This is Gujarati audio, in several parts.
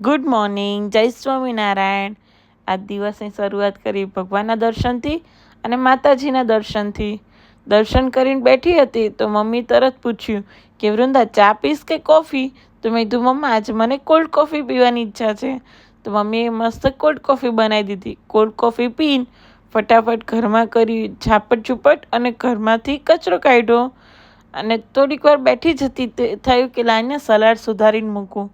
ગુડ મોર્નિંગ, જય સ્વામિનારાયણ. આ દિવસની શરૂઆત કરી ભગવાનના દર્શનથી અને માતાજીના દર્શનથી. દર્શન કરીને બેઠી હતી તો મમ્મી તરત પૂછ્યું કે વૃંદા ચા પીસ કે કોફી? તો મેં કીધું મમ્મા આજે મને કોલ્ડ કોફી પીવાની ઈચ્છા છે. તો મમ્મીએ મસ્ત કોલ્ડ કોફી બનાવી દીધી. કોલ્ડ કોફી પીને ફટાફટ ઘરમાં કરી ઝાપટ ઝૂપટ અને ઘરમાંથી કચરો કાઢ્યો. અને થોડીક વાર બેઠી જ હતી તે થયું કે લાઈને સલાડ સુધારીને મૂકું.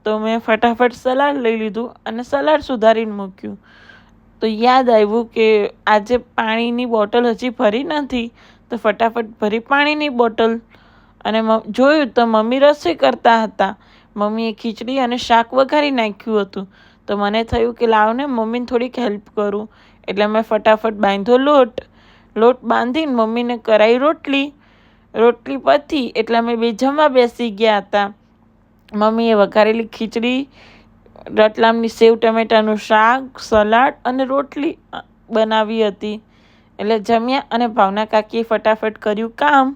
તો મેં ફટાફટ સલાડ લઈ લીધું અને સલાડ સુધારીને મૂક્યું. તો યાદ આવ્યું કે આજે પાણીની બોટલ હજી ભરી નથી, તો ફટાફટ ભરી પાણીની બોટલ. અને જોયું તો મમ્મી રસોઈ કરતા હતા. મમ્મીએ ખીચડી અને શાક વઘારી નાખ્યું હતું. તો મને થયું કે લાવને મમ્મીને થોડીક હેલ્પ કરું. એટલે મેં ફટાફટ બાંધ્યો લોટ બાંધીને મમ્મીને કરાવી રોટલી પતી એટલે અમે બે જમવા બેસી ગયા હતા. મમ્મીએ વઘારેલી ખીચડી, રતલામની સેવ ટમેટાનું શાક, સલાડ અને રોટલી બનાવી હતી. એટલે જમ્યા અને ભાવના કાકીએ ફટાફટ કર્યું કામ.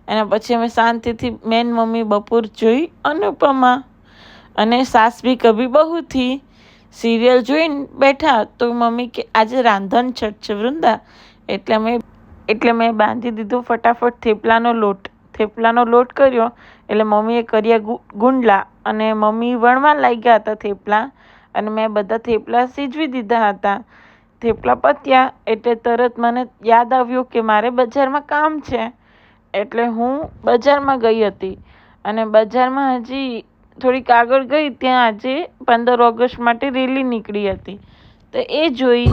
અને પછી અમે શાંતિથી મેન મમ્મી બપોર જોઈ અનુપમા અને સાસ ભી કભી બહુ થી સિરિયલ જોઈને બેઠા. તો મમ્મી કે આજે રાંધણ છઠ છે વૃંદા, એટલે મેં બાંધી દીધો ફટાફટ થેપલાનો લોટ કર્યો. એટલે મમ્મીએ કર્યા ગુંડલા અને મમ્મી વણવા લાગ્યા હતા થેપલા. અને મેં બધા થેપલા સીજવી દીધા હતા. થેપલા પત્યા એટલે તરત મને યાદ આવ્યું કે મારે બજારમાં કામ છે. એટલે હું બજારમાં ગઈ હતી. અને બજારમાં હજી થોડીક આગળ ગઈ ત્યાં આજે 15 ઓગસ્ટ માટે રેલી નીકળી હતી. તો એ જોઈ.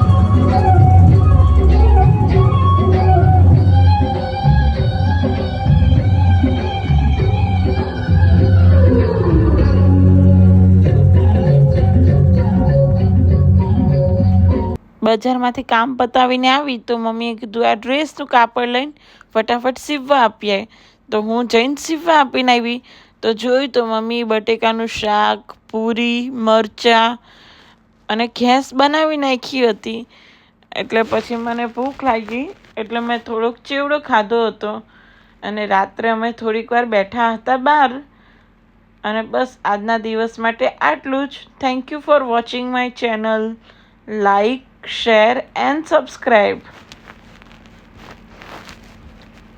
બજારમાંથી કામ પતાવીને આવી તો મમ્મીએ કીધું આ ડ્રેસનું કાપડ લઈને ફટાફટ સીવવા આપીએ. તો હું જઈને સીવવા આપીને આવી. તો જોયું તો મમ્મી બટેકાનું શાક, પૂરી, મરચાં અને ઘેંસ બનાવી નાખી હતી. એટલે પછી મને ભૂખ લાગી એટલે મેં થોડોક ચેવડો ખાધો હતો. અને રાત્રે અમે થોડીક વાર બેઠા હતા બહાર. અને બસ આજના દિવસ માટે આટલું જ. Thank you for watching my channel. Like, share and subscribe.